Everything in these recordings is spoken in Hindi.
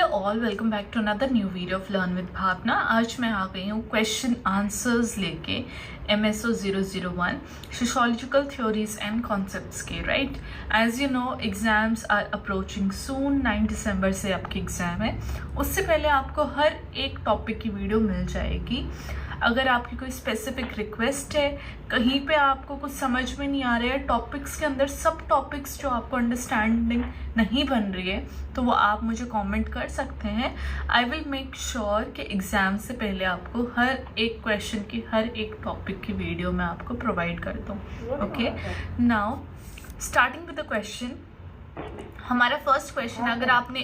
All, welcome back to another new video of learn with Bhavna. आज मैं आ गई हूँ क्वेश्चन आंसर्स लेके MSO 001 sociological theories and concepts के। Right, as you know exams are approaching soon. 9 दिसंबर से आपकी एग्जाम है। उससे पहले आपको हर एक टॉपिक की वीडियो मिल जाएगी। अगर आपकी कोई स्पेसिफिक रिक्वेस्ट है, कहीं पे आपको कुछ समझ में नहीं आ रहा है, टॉपिक्स के अंदर सब टॉपिक्स जो आपको अंडरस्टैंडिंग नहीं बन रही है, तो वो आप मुझे कमेंट कर सकते हैं। आई विल मेक श्योर कि एग्ज़ाम से पहले आपको हर एक क्वेश्चन की, हर एक टॉपिक की वीडियो मैं आपको प्रोवाइड कर दूँ। Okay, now starting with the question. हमारा फर्स्ट क्वेश्चन, अगर आपने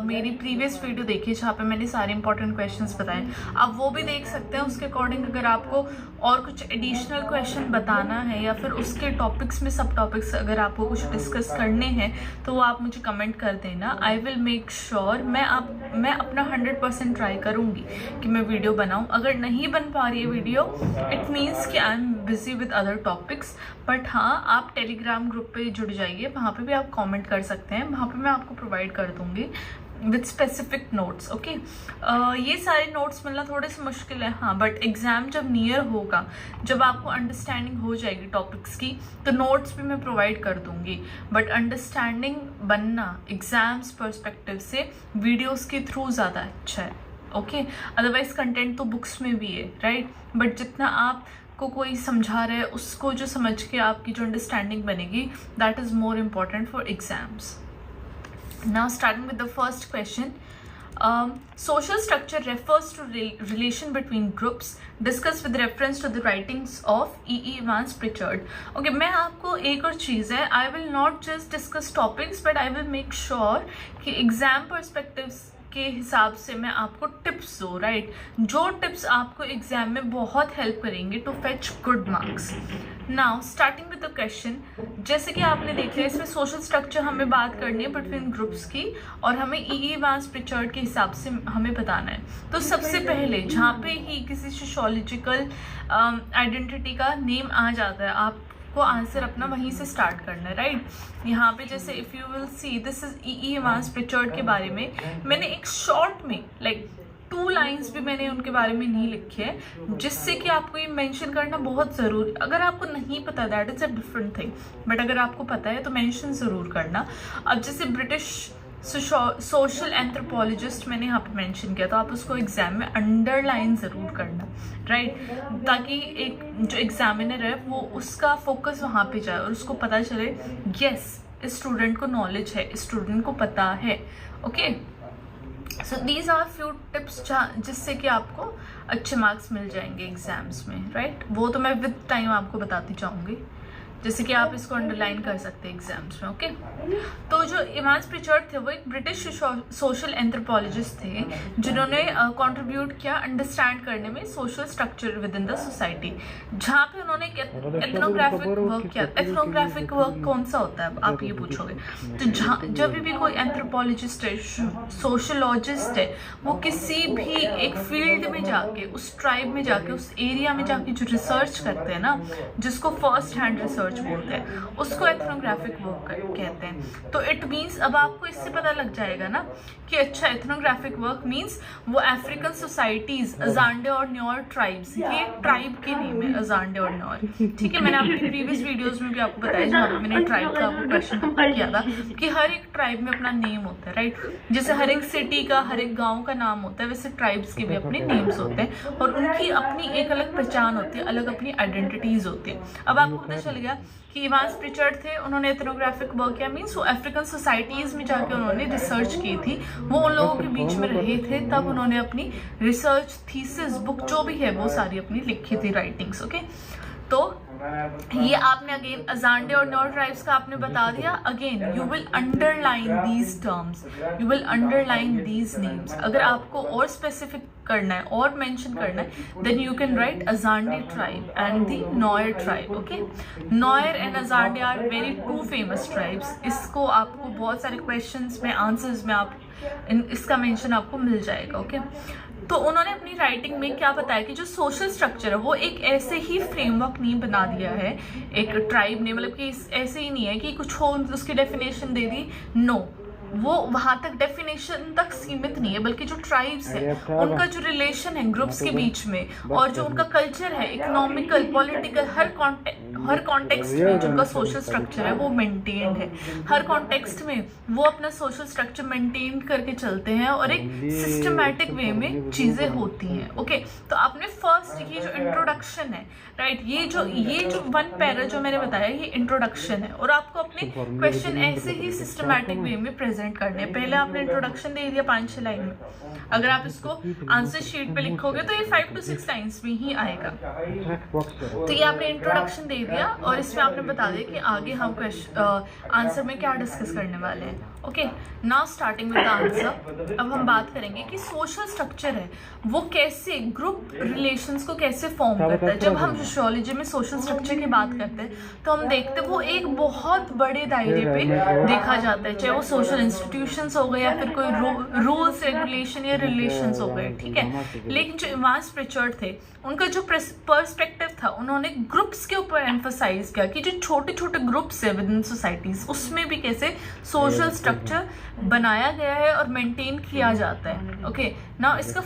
मेरी प्रीवियस वीडियो देखी जहाँ पे मैंने सारे इंपॉर्टेंट क्वेश्चंस बताए, आप वो भी देख सकते हैं। उसके अकॉर्डिंग अगर आपको और कुछ एडिशनल क्वेश्चन बताना है या फिर उसके टॉपिक्स में सब टॉपिक्स अगर आपको कुछ डिस्कस करने हैं, तो वो आप मुझे कमेंट कर देना। आई विल मेक श्योर, मैं अपना 100% ट्राई करूँगी कि मैं वीडियो बनाऊँ। अगर नहीं बन पा रही है वीडियो, इट मीन्स कि I am busy with other topics. But हाँ, आप टेलीग्राम ग्रुप पे जुड़ जाइए, वहाँ पे भी आप कमेंट कर सकते हैं। वहाँ पे मैं आपको प्रोवाइड कर दूँगी विद स्पेसिफिक नोट्स। ओके, ये सारे नोट्स मिलना थोड़े से मुश्किल है, हाँ, बट एग्ज़ाम जब नियर होगा, जब आपको अंडरस्टैंडिंग हो जाएगी टॉपिक्स की, तो नोट्स भी मैं प्रोवाइड कर दूँगी। बट अंडरस्टैंडिंग बनना एग्ज़ाम्स पर्सपेक्टिव से वीडियोज़ के थ्रू ज़्यादा अच्छा है। ओके, अदरवाइज कंटेंट तो बुक्स में भी है, राइट, बट जितना आप को कोई समझा रहा है, उसको जो समझ के आपकी जो अंडरस्टैंडिंग बनेगी, that is more important for exams. Now starting with the first question. Social structure refers to relation between groups discussed with reference to the writings of E. Evans Pritchard. Okay, मैं आपको एक और चीज़ है, I will not just discuss topics, but I will make sure कि एग्जाम पर्सपेक्टिव्स के हिसाब से मैं आपको टिप्स दूँ, राइट, जो टिप्स आपको एग्जाम में बहुत हेल्प करेंगे to fetch good marks. Now starting with the question, जैसे कि आपने देख लिया, इसमें सोशल स्ट्रक्चर हमें बात करनी है बिटवीन ग्रुप्स की, और हमें E. Evans Pritchard के हिसाब से हमें बताना है। तो सबसे पहले जहाँ पे ही किसी सोशियोलॉजिकल आइडेंटिटी का नेम आ जाता है, आप को आंसर अपना वहीं से स्टार्ट करना है, राइट। यहाँ पे जैसे if you will C, this is E. Evans Pritchard के बारे में मैंने एक शॉर्ट में लाइक 2 लाइन्स भी मैंने उनके बारे में नहीं लिखे हैं, जिससे कि आपको ये मेंशन करना बहुत ज़रूरी। अगर आपको नहीं पता, that is a different thing, but अगर आपको पता है तो मेंशन ज़रूर करना। अब जैसे ब्रिटिश सोशल एंथ्रोपोलॉजिस्ट मैंने यहाँ पे मेंशन किया, तो आप उसको एग्जाम में अंडरलाइन ज़रूर करना, राइट, ताकि एक जो एग्जामिनर है वो उसका फोकस वहाँ पे जाए और उसको पता चले यस, इस स्टूडेंट को नॉलेज है, इस स्टूडेंट को पता है। Okay, so these are few tips जिससे कि आपको अच्छे मार्क्स मिल जाएंगे एग्जाम्स में, राइट। वो तो मैं विद टाइम आपको बताती जाऊँगी, जैसे कि आप इसको अंडरलाइन कर सकते हैं एग्जाम्स में। ओके, तो जो इवांस प्रिचर्ड थे वो एक ब्रिटिश सोशल एंथ्रोपोलॉजिस्ट थे, जिन्होंने कंट्रीब्यूट किया अंडरस्टैंड करने में social structure with in the society, जहाँ पे उन्होंने एथनोग्राफिक वर्क किया। एथनोग्राफिक वर्क कौन सा होता है, आप ये पूछोगे, तो जब भी कोई एंथ्रोपोलॉजिस्ट है, सोशलॉजिस्ट है, वो किसी भी एक फील्ड में जाके, उस ट्राइब में जाके, उस एरिया में जाके जो रिसर्च करते हैं ना, जिसको फर्स्ट हैंड रिसर्च बोलते हैं, उसको एथनोग्राफिक वर्क कहते हैं। तो इट मीन्स, अब आपको इससे पता लग जाएगा ना कि अच्छा, एथनोग्राफिक वर्क मीन्स वो अफ्रीकन सोसाइटीज, अजांडे और न्योर ट्राइब्स, ये ट्राइब के नेम है, अजांडे और न्योर, ठीक है। मैंने अपनी प्रीवियस वीडियोस में भी आपको बताया, जहाँ पे मैंने ट्राइब का आपको क्वेश्चन किया था कि हर एक ट्राइब में अपना नेम होता है, राइट। जैसे हर एक सिटी का, हर एक गाँव का नाम होता है, वैसे ट्राइब्स के भी अपने नेम्स होते हैं और उनकी अपनी एक अलग पहचान होती है, अलग अपनी आइडेंटिटीज होती है। अब आपको पता चल गया कि इवांस प्रिचर्ड थे, उन्होंने एथनोग्राफिक वर्क किया, मीन्स वो अफ्रीकन सोसाइटीज़ में जाके उन्होंने रिसर्च की थी, वो उन लोगों के बीच में रहे थे, तब उन्होंने अपनी रिसर्च थीसिस बुक जो भी है वो सारी अपनी लिखी थी, राइटिंग्स। ओके, तो ये आपने अगेन अजांडे और न्योर ट्राइब्स का आपने बता दिया। Again you will underline these terms, you will underline these names. अगर आपको और स्पेसिफिक करना है और मेंशन करना है, then you can write Azande tribe and the Nuer tribe. Okay, Nuer and Azande are very 2 famous tribes. इसको आपको बहुत सारे क्वेश्चंस में, आंसर्स में आप इसका मेंशन आपको मिल जाएगा। ओके, तो उन्होंने अपनी राइटिंग में क्या बताया कि जो सोशल स्ट्रक्चर है वो एक ऐसे ही फ्रेमवर्क नहीं बना दिया है एक ट्राइब ने, मतलब कि ऐसे ही नहीं है कि कुछ हो उसकी डेफिनेशन दे दी, नो, वो वहां तक डेफिनेशन तक सीमित नहीं है, बल्कि जो ट्राइब्स है उनका जो रिलेशन है ग्रुप्स के बीच में, और जो उनका कल्चर है, इकोनॉमिकल, पॉलिटिकल, हर कॉन्टेक्स्ट में जो उनका सोशल स्ट्रक्चर है वो मेंटेन्ड है। हर कॉन्टेक्स्ट में वो अपना सोशल स्ट्रक्चर मेंटेन करके चलते हैं और एक सिस्टमैटिक वे में चीजें होती हैं। ओके, तो आपने फर्स्ट ये जो इंट्रोडक्शन है, राइट, ये जो वन पैरा जो मैंने बताया ये इंट्रोडक्शन है, और आपको अपने क्वेश्चन ऐसे ही सिस्टमैटिक वे में प्रेजेंट करने हैं। पहले आपने इंट्रोडक्शन दे दिया 5-6 लाइन में, अगर आप इसको आंसर शीट पे लिखोगे तो ये 5 to 6 लाइन्स में ही आएगा। तो ये आपने इंट्रोडक्शन दे दिया और इसमें आपने बता दिया कि आगे हम आंसर में क्या डिस्कस करने वाले हैं। Okay, now starting with the answer. अब हम बात करेंगे कि सोशल स्ट्रक्चर है वो कैसे ग्रुप रिलेशंस को कैसे फॉर्म करता है। जब हम सोशियोलॉजी में सोशल स्ट्रक्चर की बात करते हैं तो हम देखते हैं वो एक बहुत बड़े दायरे पे देखा जाता है, चाहे वो सोशल इंस्टीट्यूशंस हो गए या फिर कोई रूल्स रेगुलेशन या रिलेशंस हो गए, ठीक है। लेकिन जो इवांस प्रिचर्ड थे उनका जो पर्सपेक्टिव था, उन्होंने ग्रुप्स के ऊपर एम्फसाइज किया कि जो छोटे छोटे ग्रुप्स है विद इन सोसाइटीज उसमें भी कैसे सोशल स्ट्रक्चर बनाया गया है और मेंटेन किया जाता है। ओके, नाउ इसका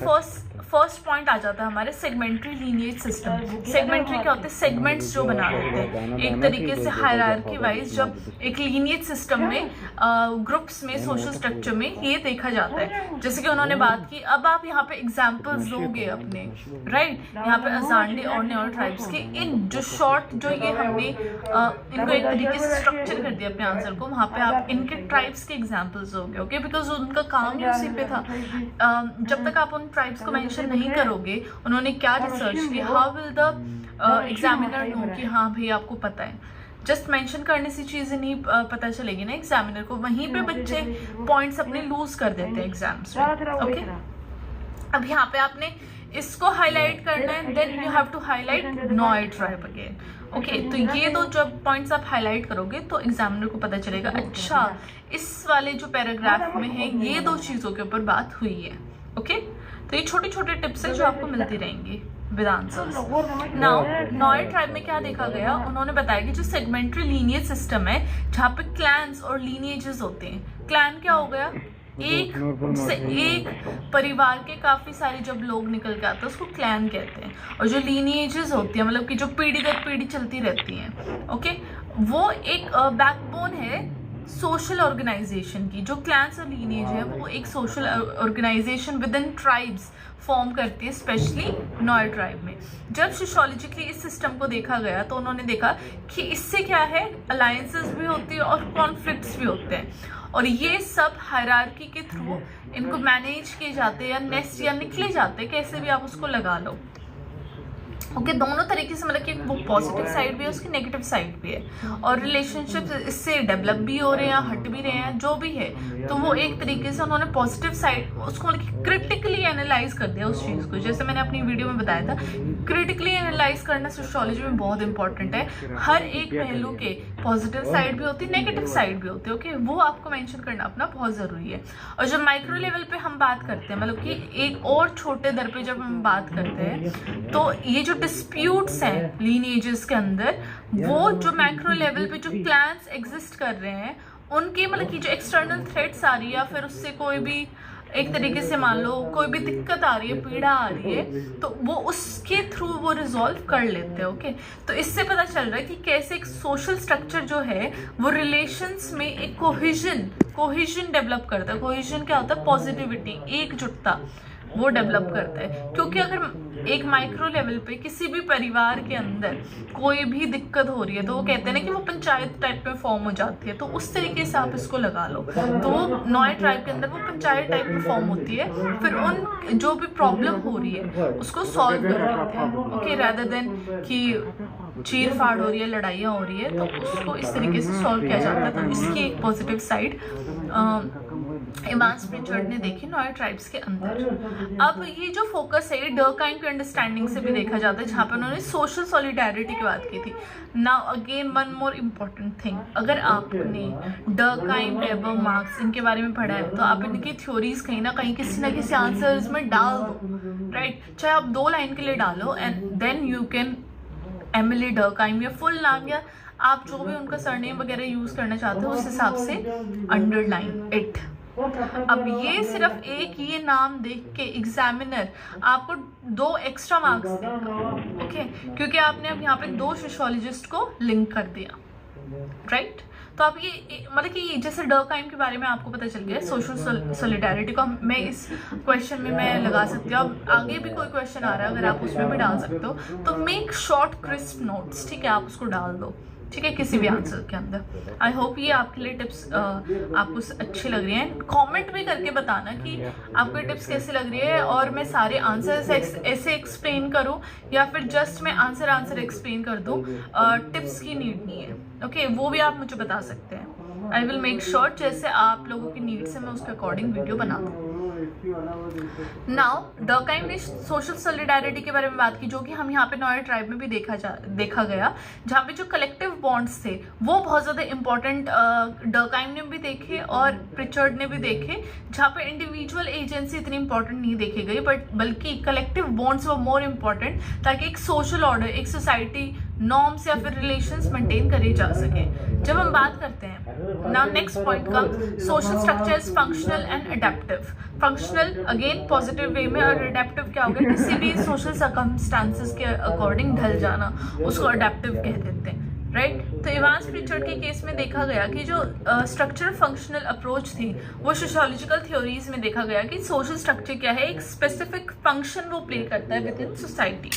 फर्स्ट पॉइंट आ जाता है हमारे सेगमेंट्री लीनिएज सिस्टम। सेगमेंट्री क्या होते हैं? सेगमेंट्स जो बना देते हैं एक तरीके से हायरार्की वाइज। जब एक लीनिएज सिस्टम में ग्रुप्स में सोशल स्ट्रक्चर में ये देखा जाता है, जैसे कि उन्होंने बात की। अब आप यहाँ पे एग्जाम्पल्स दोगे अपने, राइट, यहाँ पे अजांडे और न्योल ट्राइब्स के इन जो शॉर्ट जो ये हमने इनको एक तरीके से स्ट्रक्चर कर दिया अपने आंसर को, वहाँ पे आप इनके ट्राइब्स के एग्जाम्पल्स दोगे। ओके, बिकॉज उनका काम ही उसी पे था। जब तक आप उन ट्राइब्स को मेंशन नहीं करोगे उन्होंने क्या रिसर्च की, how will the examiner know कि हाँ भाई आपको पता है। जस्ट मेंशन करने से चीजें नहीं पता चलेगी ना एग्जामिनर को, वहीं पे बच्चे पॉइंट्स अपने लूज कर देते हैं एग्जाम्स में। ओके, अब यहाँ पे आपने इसको हाईलाइट करना है, then you have to highlight Nuer tribe again. Okay, तो ये दो जब पॉइंट्स आप हाईलाइट करोगे तो एग्जामिनर को पता चलेगा अच्छा इस वाले जो पैराग्राफ में है ये दो चीजों के ऊपर बात हुई है। ओके, तो ये छोटे छोटे टिप्स है जो आपको मिलती रहेंगी विद आंसर्स। नाउ नॉय ट्राइब में क्या देखा गया, उन्होंने बताया कि जो सेगमेंट्री लीनिएज सिस्टम है जहाँ पे क्लैंस और लीनिएजेस होते हैं। क्लैन क्या हो गया? एक परिवार के काफी सारे जब लोग निकल के आते हैं उसको क्लैन कहते हैं। और जो लीनिएजेस होती है मतलब कि जो पीढ़ी दर पीढ़ी चलती रहती हैं, ओके, वो एक बैकबोन है सोशल ऑर्गेनाइजेशन की। जो क्लैंस और लीनिएज है वो एक social organisation within tribes फॉर्म करती है, स्पेशली नॉय ट्राइब में। जब सोशियोलॉजिकली इस सिस्टम को देखा गया तो उन्होंने देखा कि इससे क्या है, अलायंसेस भी होती है और कॉन्फ्लिक्ट्स भी होते हैं, और ये सब हायरार्की के थ्रू इनको मैनेज किए जाते हैं या नेस्ट या निकले जाते हैं, कैसे भी आप उसको लगा लो। ओके, दोनों तरीके से, मतलब कि वो पॉजिटिव साइड भी है उसकी नेगेटिव साइड भी है, और रिलेशनशिप इससे डेवलप भी हो रहे हैं हट भी रहे हैं जो भी है। तो वो एक तरीके से उन्होंने पॉजिटिव साइड उसको मतलब क्रिटिकली एनालाइज कर दिया उस चीज़ को। जैसे मैंने अपनी वीडियो में बताया था, क्रिटिकली एनालाइज करना सोशियोलॉजी में बहुत इंपॉर्टेंट है। हर एक पहलू के पॉजिटिव साइड भी होती है, नेगेटिव साइड भी होती है। ओके, वो आपको मेंशन करना अपना बहुत ज़रूरी है। और जब माइक्रो लेवल पे हम बात करते हैं, मतलब कि एक और छोटे दर पे जब हम बात करते हैं, तो ये जो डिस्प्यूट्स हैं लीनिएजेस के अंदर, वो जो मैक्रो लेवल पे जो क्लैंस एग्जिस्ट कर रहे हैं उनके मतलब कि जो एक्सटर्नल थ्रेट्स आ रही है या फिर उससे कोई भी एक तरीके से मान लो कोई भी दिक्कत आ रही है, पीड़ा आ रही है, तो वो उसके थ्रू वो रिजॉल्व कर लेते हैं। ओके, तो इससे पता चल रहा है कि कैसे एक सोशल स्ट्रक्चर जो है वो रिलेशंस में एक कोहिजन डेवलप करता है। कोहिजन क्या होता है? पॉजिटिविटी, एकजुटता वो डेवलप करता है। क्योंकि अगर एक माइक्रो लेवल पे किसी भी परिवार के अंदर कोई भी दिक्कत हो रही है तो वो कहते हैं ना कि वो पंचायत टाइप में फॉर्म हो जाती है, तो उस तरीके से आप इसको लगा लो। तो वो नॉय ट्राइब के अंदर वो पंचायत टाइप में फॉर्म होती है, फिर उन जो भी प्रॉब्लम हो रही है उसको सॉल्व कर लेते हैं। ओके, रादर देन कि चीर फाड़ हो रही है, लड़ाइयाँ हो रही है, तो उसको इस तरीके से सॉल्व किया जाता है। तो इसकी एक पॉजिटिव साइड इवांस प्रिचर्ड ने देखी नॉय ट्राइब्स के अंदर। अब ये जो फोकस है ये डर्काइम की अंडरस्टैंडिंग से भी देखा जाता है, जहाँ पे उन्होंने सोशल सॉलिडारिटी की बात की थी। Now again one more important thing, अगर आपने डर्काइम, वेबर, मार्क्स इनके बारे में पढ़ा है तो आप इनकी थ्योरीज कहीं ना कहीं किसी ना किसी आंसर्स में डाल दो, राइट। चाहे आप 2 लाइन के लिए डालो and then you can Emile Durkheim या फुल नाम या आप जो भी उनका सरनेम वगैरह यूज करना चाहते हो उस हिसाब से अंडरलाइन इट। अब ये सिर्फ एक ये नाम देख के एग्जामिनर आपको 2 एक्स्ट्रा मार्क्स देगा, ओके, क्योंकि आपने अब यहाँ पे 2 सोशियोलॉजिस्ट को लिंक कर दिया, राइट। तो आप ये मतलब कि जैसे डर्कहाइम के बारे में आपको पता चल गया, सोशल सॉलिडारिटी को मैं इस क्वेश्चन में मैं लगा सकती हूँ। अब आगे भी कोई क्वेश्चन आ रहा है, अगर आप उसमें भी डाल सकते हो, तो मेक शॉर्ट क्रिस्प नोट्स, ठीक है, आप उसको डाल दो, ठीक है, किसी भी आंसर के अंदर। आई होप ये आपके लिए टिप्स आपको अच्छी लग रही हैं। कमेंट भी करके बताना कि आपको ये टिप्स कैसी लग रही है, और मैं सारे आंसर्स ऐसे एक्सप्लेन करूं या फिर जस्ट मैं आंसर एक्सप्लेन कर दूं, टिप्स की नीड नहीं है, ओके, वो भी आप मुझे बता सकते हैं। आई विल मेक श्योर जैसे आप लोगों की नीड से मैं उसके अकॉर्डिंग वीडियो बना दूँ। नाउ डर्कहाइम ने सोशल सॉलिडारिटी के बारे में बात की, जो कि हम यहाँ पे नॉयर ट्राइब में भी देखा गया, जहाँ पे जो कलेक्टिव बॉन्ड्स थे वो बहुत ज्यादा इंपॉर्टेंट डर्कहाइम ने भी देखे और प्रिचर्ड ने भी देखे, जहाँ पे इंडिविजुअल एजेंसी इतनी इंपॉर्टेंट नहीं देखी गई, बल्कि कलेक्टिव बॉन्ड्स वो मोर इम्पॉर्टेंट, ताकि एक सोशल ऑर्डर, एक सोसाइटी नॉर्म्स या फिर रिलेशंस मेंटेन करे जा सके। जब हम बात करते हैं नाउ नेक्स्ट पॉइंट का, social structures functional and adaptive. Functional again positive way में, और अडेप्टिव क्या होगा, किसी भी सोशल सर्कमस्टांसेस के अकॉर्डिंग ढल जाना, उसको अडेप्टिव कह देते हैं, राइट। तो इवांस प्रिचर्ड के केस में देखा गया कि जो स्ट्रक्चरल फंक्शनल अप्रोच थी वो सोशियोलॉजिकल थ्योरीज में देखा गया कि सोशल स्ट्रक्चर क्या है, एक स्पेसिफिक फंक्शन वो प्ले करता है विद इन सोसाइटी,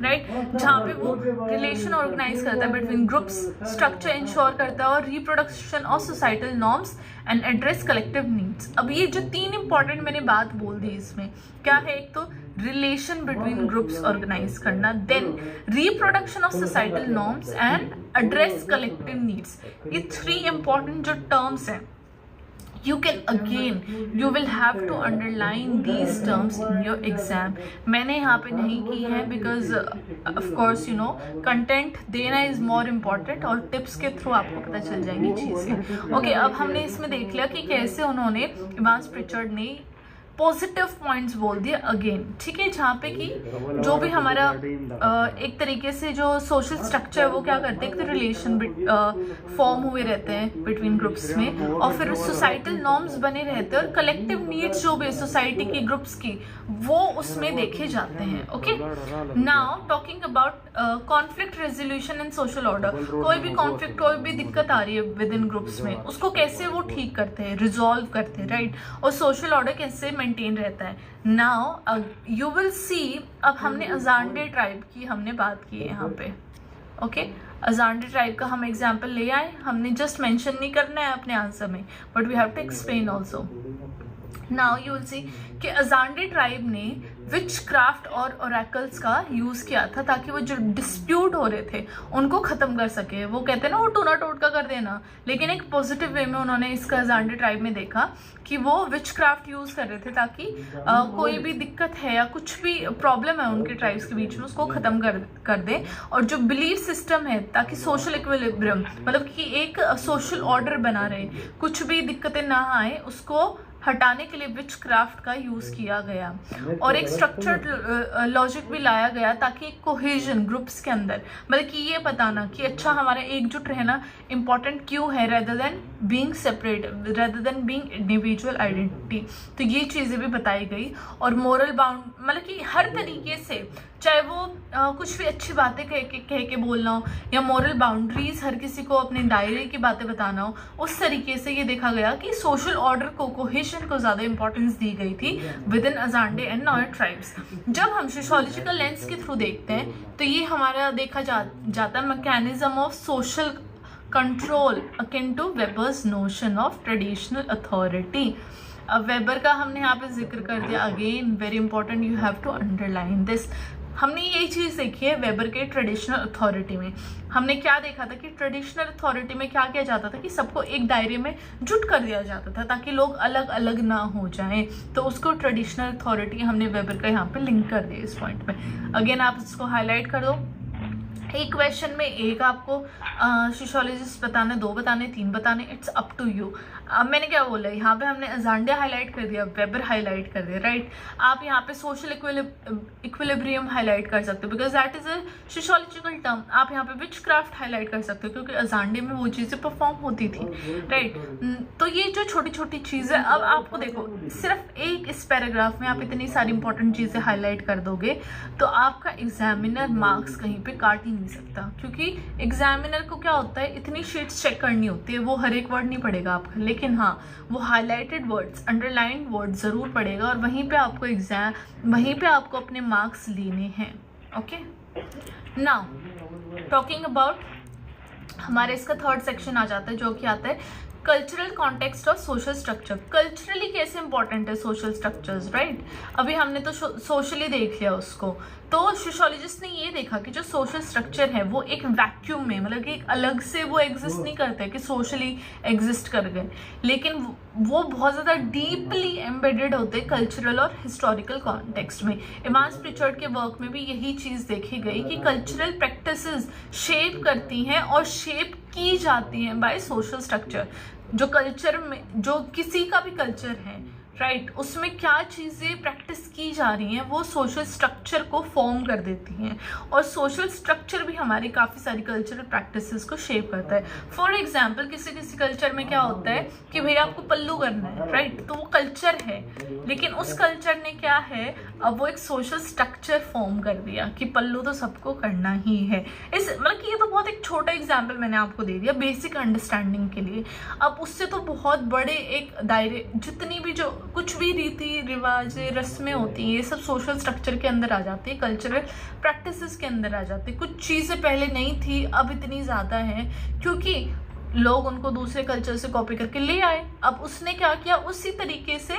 राइट, जहाँ पे वो रिलेशन ऑर्गेनाइज करता है बिटवीन ग्रुप्स, स्ट्रक्चर इंश्योर करता है, और reproduction of societal norms and address collective needs. अब ये जो 3 इंपॉर्टेंट मैंने बात बोल दी इसमें क्या है, एक तो रिलेशन बिटवीन ग्रुप्स ऑर्गेनाइज करना, then reproduction of societal norms and address collective needs. ये 3 इंपॉर्टेंट जो टर्म्स हैं, you will have to underline these terms in your exam। मैंने यहाँ पे नहीं की है because of course you know content देना इज मोर इम्पॉर्टेंट, और टिप्स के थ्रू आपको पता चल जाएंगी चीजें। ओके, अब हमने इसमें देख लिया कि कैसे उन्होंने इवांस प्रिचर्ड ने पॉजिटिव पॉइंट्स बोल दिए अगेन, ठीक है, जहाँ पे कि जो भी हमारा एक तरीके से जो सोशल स्ट्रक्चर है वो क्या करते हैं, एक तो रिलेशन फॉर्म हुए रहते हैं बिटवीन ग्रुप्स में, और फिर सोसाइटल नॉर्म्स बने रहते हैं, और कलेक्टिव नीड्स जो भी सोसाइटी की ग्रुप्स की वो उसमें देखे जाते हैं। Okay, now talking about conflict resolution and social order. कोई भी कॉन्फ्लिक्ट, कोई भी दिक्कत आ रही है विद इन ग्रुप्स में, उसको कैसे वो ठीक करते हैं, रिजॉल्व करते हैं, राइट, और सोशल ऑर्डर कैसे मेंटेन रहता है। नाउ यू विल सी, अब हमने अजांडे ट्राइब की हमने बात की है यहाँ पे, ओके, अजांडे ट्राइब का हम एग्जाम्पल ले आए, हमने जस्ट मेंशन नहीं करना है अपने आंसर में, but we have to explain also. Now you will see कि अजांडे ट्राइब ने विच क्राफ्ट और ओरेकल्स का यूज किया था ताकि वो जो डिस्प्यूट हो रहे थे उनको खत्म कर सके। वो कहते हैं ना वो टूना टोटका कर देना, लेकिन एक पॉजिटिव वे में उन्होंने इसका अजांडे ट्राइब में देखा कि वो विच क्राफ्ट यूज कर रहे थे ताकि कोई भी दिक्कत है या कुछ भी प्रॉब्लम है उनके ट्राइब्स के बीच में उसको खत्म कर दे, और जो बिलीफ सिस्टम है ताकि सोशल इक्विलिब्रियम मतलब कि एक सोशल ऑर्डर बना रहे, कुछ भी दिक्कतें ना आए, उसको हटाने के लिए विच क्राफ्ट का यूज किया गया, और एक स्ट्रक्चर्ड लॉजिक भी लाया गया ताकि एक कोहेजन ग्रुप्स के अंदर, मतलब कि ये बताना कि अच्छा हमारा एकजुट रहना इंपॉर्टेंट क्यों है, rather than being separate, rather than being individual identity. तो ये चीजें भी बताई गई, और मोरल बाउंड मतलब कि हर तरीके से, चाहे वो कुछ भी अच्छी बातें कह के बोलना हो या मोरल बाउंड्रीज हर किसी को अपने दायरे की बातें बताना हो, उस तरीके से ये देखा गया कि सोशल ऑर्डर को, कोहेशन को ज्यादा इंपॉर्टेंस दी गई थी within Azande and Nuer tribes. जब हम सोशियोलॉजिकल लेंस के थ्रू देखते हैं तो ये हमारा देखा जाता है mechanism of social control akin to Weber's notion of traditional authority. अब वेबर का हमने यहाँ पे जिक्र कर दिया, again very important, you have to underline this. हमने यही चीज देखी है वेबर के ट्रेडिशनल अथॉरिटी में। हमने क्या देखा था कि ट्रेडिशनल अथॉरिटी में क्या किया जाता था कि सबको एक दायरे में जुट कर दिया जाता था ताकि लोग अलग अलग ना हो जाएं, तो उसको ट्रेडिशनल अथॉरिटी हमने वेबर का यहाँ पे लिंक कर दिया इस पॉइंट में। अगेन आप इसको हाईलाइट कर दो। एक क्वेश्चन में एक आपको सोशियोलॉजिस्ट बताने, 2 बताने, 3 बताने, इट्स अप टू यू। अब मैंने क्या बोला, यहाँ पे हमने अजांडिया हाईलाइट कर दिया, वेबर हाईलाइट कर दिया, राइट। आप यहाँ पे सोशल इक्विलिब्रियम हाईलाइट कर सकते हो because that is a sociological term. आप यहाँ पे विच क्राफ्ट हाईलाइट कर सकते हो क्योंकि अजांडिया में वो चीज़ें परफॉर्म होती थी, राइट। तो ये जो छोटी छोटी चीज़ें, अब आपको देखो सिर्फ एक इस पैराग्राफ में आप इतनी सारी इंपॉर्टेंट चीज़ें हाईलाइट कर दोगे तो आपका एग्जामिनर मार्क्स कहीं पे काट ही नहीं सकता, क्योंकि एग्जामिनर को क्या होता है, इतनी शीट्स चेक करनी होती है, वो हर एक वर्ड नहीं पढ़ेगा आपका, लेकिन हाँ वो हाईलाइटेड वर्ड्स, अंडरलाइंड वर्ड जरूर पढ़ेगा और वहीं पे आपको अपने मार्क्स लेने हैं। ओके, नाउ टॉकिंग अबाउट, हमारे इसका थर्ड सेक्शन आ जाता है जो कि आता है कल्चरल कॉन्टेक्स्ट और सोशल स्ट्रक्चर। कल्चरली कैसे इंपॉर्टेंट है सोशल स्ट्रक्चर्स, राइट। अभी हमने तो सोशली देख लिया उसको, तो सोशियोलॉजिस्ट ने ये देखा कि जो सोशल स्ट्रक्चर है वो एक वैक्यूम में, मतलब कि एक अलग से वो एग्जिस्ट नहीं करते कि सोशली एग्जिस्ट कर गए, लेकिन वो बहुत ज़्यादा डीपली एम्बेडेड होते कल्चरल और हिस्टोरिकल कॉन्टेक्स्ट में। इवांस प्रिचर्ड के वर्क में भी यही चीज़ देखी गई कि कल्चरल प्रैक्टिसेस शेप करती हैं और शेप की जाती हैं बाय सोशल स्ट्रक्चर। जो कल्चर में, जो किसी का भी कल्चर है, राइट, उसमें क्या चीज़ें प्रैक्टिस की जा रही हैं वो सोशल स्ट्रक्चर को फॉर्म कर देती हैं, और सोशल स्ट्रक्चर भी हमारी काफ़ी सारी कल्चरल प्रैक्टिसेस को शेप करता है। फॉर एग्जांपल किसी कल्चर में क्या होता है कि भैया आपको पल्लू करना है, राइट, तो वो कल्चर है, लेकिन उस कल्चर ने क्या है, अब वो एक सोशल स्ट्रक्चर फॉर्म कर दिया कि पल्लू तो सबको करना ही है। इस मतलब कि ये तो बहुत एक छोटा एग्जाम्पल मैंने आपको दे दिया बेसिक अंडरस्टैंडिंग के लिए। अब उससे तो बहुत बड़े एक दायरे, जितनी भी जो कुछ भी रीति रिवाज रस्में होती हैं, ये सब सोशल स्ट्रक्चर के अंदर आ जाती है, कल्चरल प्रैक्टिसेस के अंदर आ जाती है। कुछ चीज़ें पहले नहीं थी, अब इतनी ज़्यादा हैं क्योंकि लोग उनको दूसरे कल्चर से कॉपी करके ले आए। अब उसने क्या किया, उसी तरीके से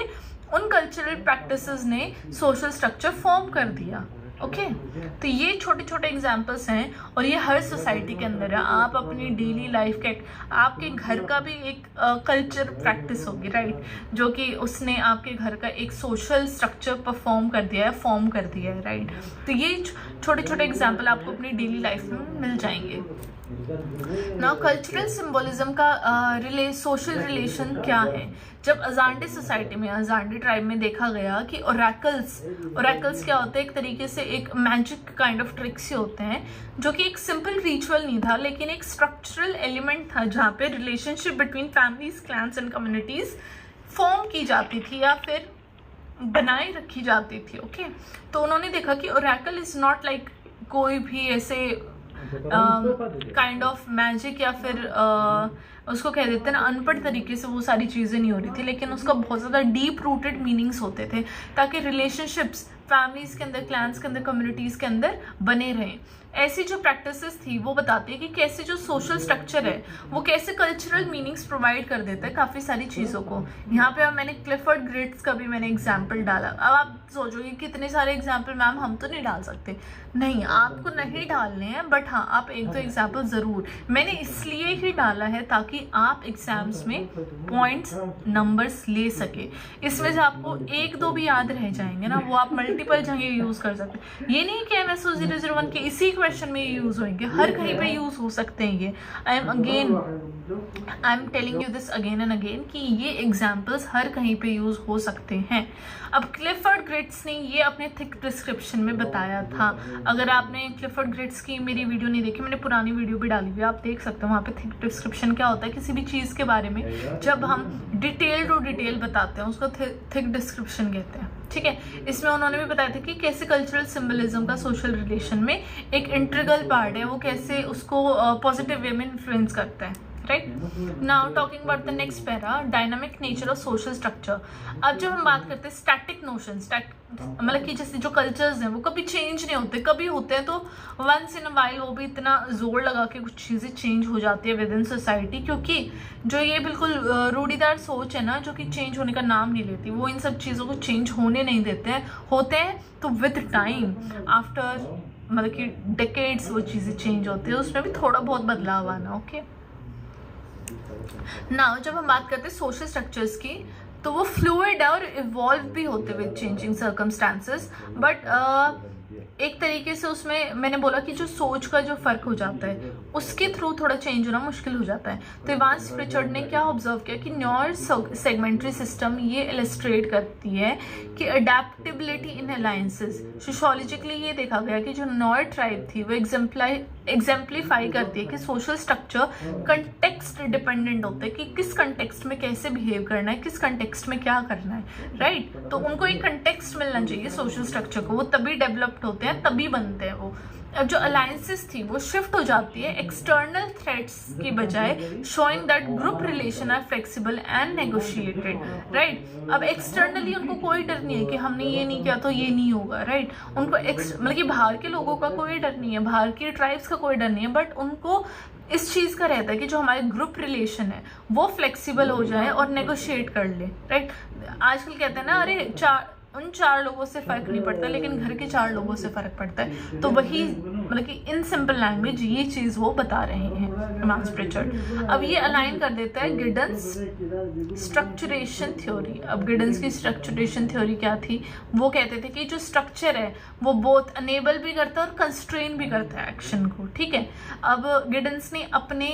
उन कल्चरल प्रैक्टिसेस ने सोशल स्ट्रक्चर फॉर्म कर दिया। ओके, तो ये छोटे छोटे एग्जाम्पल्स हैं और ये हर सोसाइटी के अंदर है। आप अपनी डेली लाइफ के, आपके घर का भी एक कल्चर प्रैक्टिस होगी, राइट, जो कि उसने आपके घर का एक सोशल स्ट्रक्चर परफॉर्म कर दिया है, फॉर्म कर दिया है, राइट। तो ये छोटे छोटे एग्जाम्पल आपको अपनी डेली लाइफ में मिल जाएंगे। नाउ कल्चरल सिंबोलिज्म का सोशल रिलेशन क्या है। जब अजांडी सोसाइटी में, अजांडी ट्राइब में देखा गया कि ओरेकल्स क्या होते हैं, एक तरीके से एक मैजिक काइंड ऑफ ट्रिक्स ही होते हैं, जो कि एक सिंपल रिचुअल नहीं था लेकिन एक स्ट्रक्चरल एलिमेंट था जहाँ पे relationship between families, clans and communities form की जाती थी या फिर बनाए रखी जाती थी। ओके, तो उन्होंने देखा कि ओरेकल इज नॉट लाइक कोई भी ऐसे काइंड ऑफ मैजिक या फिर उसको कह देते हैं ना अनपढ़ तरीके से वो सारी चीज़ें नहीं हो रही थी, लेकिन उसका बहुत ज़्यादा डीप रूटेड मीनिंग्स होते थे ताकि रिलेशनशिप्स फैमिलीज के अंदर, क्लैंस के अंदर, कम्युनिटीज के अंदर बने रहें। ऐसी जो प्रैक्टिसेस थी वो बताती है कि कैसे जो सोशल स्ट्रक्चर है वो कैसे कल्चरल मीनिंग्स प्रोवाइड कर देता है काफ़ी सारी चीज़ों को। यहाँ पे मैंने क्लिफर्ड ग्रिट्स का भी मैंने एग्जाम्पल डाला। अब आप सोचोगे कितने सारे एग्जाम्पल मैम हम तो नहीं डाल सकते, नहीं आपको नहीं डालने हैं, बट हाँ आप एक दो एग्जाम्पल ज़रूर, मैंने इसलिए ही डाला है ताकि आप एग्जाम्स में पॉइंट्स, नंबर्स ले सके। इसमें से आपको एक दो भी याद रह जाएंगे ना, वो आप मल्टीपल जगह यूज़ कर सकते। ये नहीं कि MSO 001 के इसी क्वेश्चन में यूज़ होंगे, हर कहीं पे यूज़ हो सकते हैं ये। I am telling you this again and again कि ये एग्जाम्पल्स हर कहीं पे यूज़ हो सकते हैं। अब क्लिफर्ड ग्रिट्स ने ये अपने थिक डिस्क्रिप्शन में बताया था। अगर आपने क्लिफर्ड ग्रिट्स की मेरी वीडियो नहीं देखी, मैंने पुरानी वीडियो भी डाली हुई है, आप देख सकते हो। वहाँ पे थिक डिस्क्रिप्शन क्या होता है, किसी भी चीज़ के बारे में जब हम डिटेल टू डिटेल बताते हैं उसको थिक डिस्क्रिप्शन कहते हैं, ठीक है। इसमें उन्होंने भी बताया था कि कैसे कल्चरल सिंबलिज्म का सोशल रिलेशन में एक इंटीग्रल पार्ट है, वो कैसे उसको पॉजिटिव वे में इन्फ्लुएंस करता है, right. Now talking about the next para, dynamic nature of social structure. अब जब हम बात करते हैं स्टैटिक नोशन, मतलब कि जैसे जो कल्चर्स हैं वो कभी चेंज नहीं होते, कभी होते हैं तो वंस इन अ वाइल, वो भी इतना जोर लगा के कुछ चीज़ें चेंज हो जाती है विद इन सोसाइटी, क्योंकि जो ये बिल्कुल रूढ़िदार सोच है ना, जो कि चेंज होने का नाम नहीं लेती, वो इन सब चीज़ों को चेंज होने नहीं देते हैं। होते हैं तो विद टाइम, आफ्टर मतलब कि डेकेड्स वो चीज़ें चेंज होती है, उसमें भी थोड़ा बहुत बदलाव आना। ओके, नाउ जब हम बात करते हैं सोशल स्ट्रक्चर्स की, तो वो फ्लूइड है और इवॉल्व भी होते विद चेंजिंग सर्कमस्टांसेस, बट एक तरीके से उसमें मैंने बोला कि जो सोच का जो फर्क हो जाता है उसके थ्रू थोड़ा चेंज होना मुश्किल हो जाता है। तो इवांस प्रिचर्ड ने क्या ऑब्जर्व किया कि न्यूरो सेगमेंटरी सिस्टम ये इलस्ट्रेट करती है कि अडेप्टेबिलिटी इन अलायंसेस। सोशियोलॉजिकली ये देखा गया कि जो नॉर ट्राइब थी वो एग्जाम्प्लीफाई करती है कि सोशल स्ट्रक्चर कंटेक्स्ट डिपेंडेंट होता है कि किस कंटेक्स्ट में कैसे बिहेव करना है, किस कंटेक्स्ट में क्या करना है, राइट। तो उनको एक कंटेक्स्ट मिलना चाहिए सोशल स्ट्रक्चर को, वो तभी डेवलप्ड होते हैं, तभी बनते हैं वो। अब जो अलायंसेस थी वो शिफ्ट हो जाती है एक्सटर्नल थ्रेट्स की बजाय, showing that group relation are flexible and negotiated, right. अब एक्सटर्नली उनको कोई डर नहीं है कि हमने ये नहीं किया तो ये नहीं होगा, राइट। उनको मतलब कि बाहर के लोगों का कोई डर नहीं है, बाहर की ट्राइब्स का कोई डर नहीं है, बट उनको इस चीज का रहता है कि जो हमारे ग्रुप रिलेशन है वो फ्लेक्सिबल हो जाए और नेगोशिएट कर ले, राइट। आजकल कहते हैं ना, अरे उन 4 लोगों से फर्क नहीं पड़ता लेकिन घर के 4 लोगों से फर्क पड़ता है। तो वही मतलब कि इन सिंपल लैंग्वेज ये चीज वो बता रहे हैं इवांस प्रिचर्ड। अब ये अलाइन कर देता है गिडन्स स्ट्रक्चरेशन थ्योरी। अब गिडन्स की स्ट्रक्चरेशन थ्योरी क्या थी? वो कहते थे कि जो स्ट्रक्चर है वो बोथ अनेबल भी करता है और कंस्ट्रेन भी करता है एक्शन को, ठीक है। अब गिडन्स ने अपने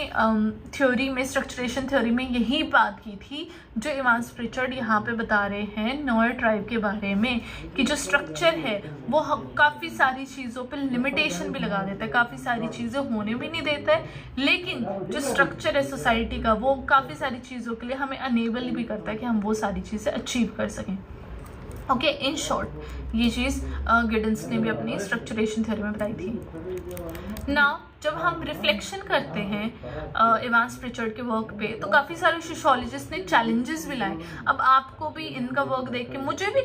थ्योरी में, स्ट्रक्चरेशन थ्योरी में यही बात की थी जो इवांस प्रिचर्ड यहाँ पे बता रहे हैं नॉर ट्राइब के बारे में, कि जो स्ट्रक्चर है वो काफ़ी सारी चीज़ों पे लिमिटेशन भी लगा देता है, काफ़ी सारी चीज़ें होने भी नहीं देता है, लेकिन जो स्ट्रक्चर है सोसाइटी का वो काफ़ी सारी चीज़ों के लिए हमें अनेबल भी करता है कि हम वो सारी चीज़ें अचीव कर सकें। ओके, इन शॉर्ट ये चीज़ गिडन्स ने भी अपनी स्ट्रक्चरेशन थ्योरी में बताई थी। नाउ जब हम रिफ्लेक्शन करते हैं इवांस प्रिचर्ड के वर्क पे, तो काफ़ी सारे सोशियोलॉजिस्ट ने चैलेंजेस भी लाए। अब आपको भी इनका वर्क देख के, मुझे भी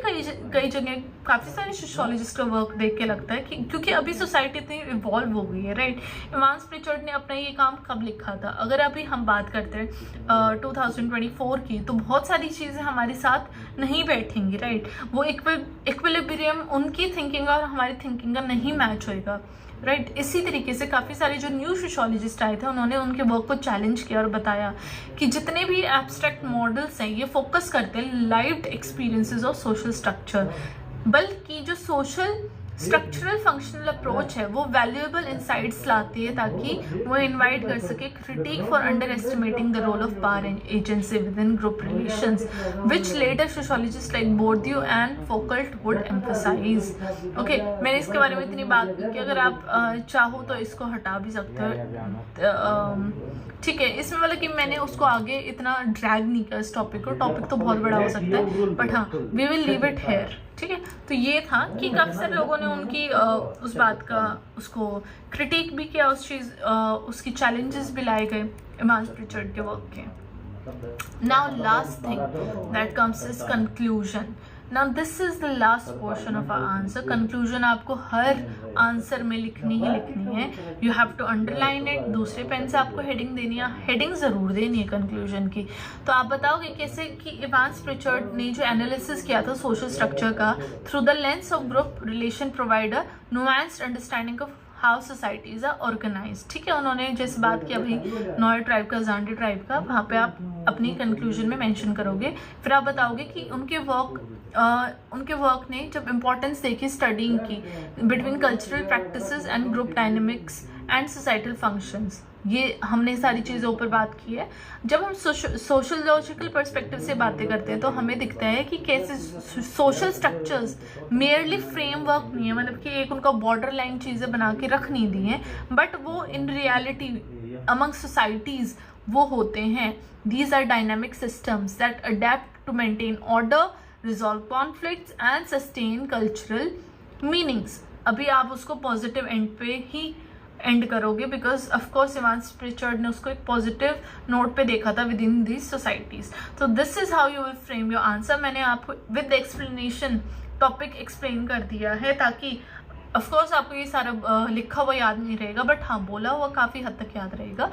कई जगह काफ़ी सारे सोशियोलॉजिस्ट का वर्क देख के लगता है कि क्योंकि अभी सोसाइटी इतनी इवॉल्व हो गई है, राइट। इवांस प्रिचर्ड ने अपना ये काम कब लिखा था? अगर अभी हम बात करते हैं 2024 की, तो बहुत सारी चीज़ें हमारे साथ नहीं बैठेंगी, राइट। वो इक्विलिब्रियम उनकी थिंकिंग और हमारी थिंकिंग का नहीं मैच होएगा, राइट। इसी तरीके से काफ़ी सारे जो न्यू सोशियोलॉजिस्ट आए थे उन्होंने उनके वर्क को चैलेंज किया और बताया कि जितने भी एब्स्ट्रैक्ट मॉडल्स हैं ये फोकस करते हैं lived experiences of social structure, बल्कि जो सोशल स्ट्रक्चरल फंक्शनल अप्रोच है वो वैल्यूएबल इंसाइट्स लाती है ताकि वो इनवाइट कर सके critique for underestimating the role of power and agency within group relations, which later sociologist like Bourdieu and Foucault would emphasise. Okay, मैंने इसके बारे में इतनी बात की कि अगर आप चाहो तो इसको हटा भी सकते हो, ठीक है। इसमें मतलब कि मैंने उसको आगे इतना ड्रैग नहीं किया इस टॉपिक को, टॉपिक तो बहुत बड़ा हो सकता है, बट हाँ we will leave it here, ठीक है। तो ये था कि काफ़ी सारे लोगों ने उनकी उस बात का उसको क्रिटिक भी किया, उस चीज़ उसकी चैलेंजेस भी लाए गए इवांस प्रिचर्ड के वर्क के। Now last thing that comes is conclusion. Now this is the last portion of our answer. Conclusion आपको हर आंसर में लिखनी ही लिखनी है। You have to underline it. दूसरे पेन से आपको हेडिंग देनी है, हेडिंग जरूर देनी है कंक्लूजन की। तो आप बताओगे कैसे कि इवांस प्रिचर्ड ने जो एनालिसिस किया था सोशल स्ट्रक्चर का through the lens of group relation provider nuanced understanding of how societies are organise, ठीक है। उन्होंने जैसे बात की अभी नॉयर ट्राइब का, जांडी ट्राइब का, वहाँ पे आप अपनी कंक्लूजन में मेंशन करोगे। फिर आप बताओगे कि उनके वर्क ने जब इम्पोर्टेंस देखी स्टडिंग की between cultural practices and group dynamics and societal functions, ये हमने सारी चीज़ों पर बात की है। जब हम सोशलॉजिकल पर्सपेक्टिव से बातें करते हैं तो हमें दिखता है कि कैसे सोशल स्ट्रक्चर्स मेयरली फ्रेमवर्क नहीं है, मतलब कि एक उनका बॉर्डर लाइन चीज़ें बना के रख नहीं दी हैं, बट वो इन रियलिटी अमंग सोसाइटीज़ वो होते हैं। These are dynamic systems that adapt to maintain order, resolve conflicts and sustain cultural meanings. अभी आप उसको पॉजिटिव एंड पे ही एंड करोगे बिकॉज ऑफकोर्स इवांस प्रिचर्ड ने उसको एक पॉजिटिव नोट पे देखा था विद इन दीज सोसाइटीज। तो this is how you will frame your answer. मैंने आपको विद एक्सप्लेनेशन टॉपिक एक्सप्लेन कर दिया है ताकि ऑफकोर्स आपको ये सारा लिखा हुआ याद नहीं रहेगा, बट हाँ बोला हुआ काफ़ी हद तक याद रहेगा।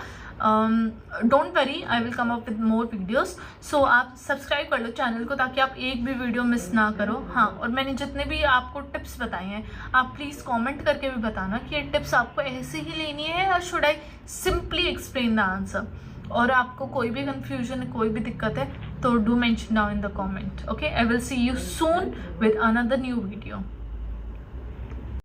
Don't worry, I will come up with more videos. So आप सब्सक्राइब कर लो चैनल को ताकि आप एक भी वीडियो मिस ना करो। हाँ, और मैंने जितने भी आपको टिप्स बताए हैं आप प्लीज़ कमेंट करके भी बताना कि ये टिप्स आपको ऐसे ही लेनी है या should I simply explain the answer. और आपको कोई भी कंफ्यूजन, कोई भी दिक्कत है तो do mention down in the comment. Okay, I will see you soon with another new video.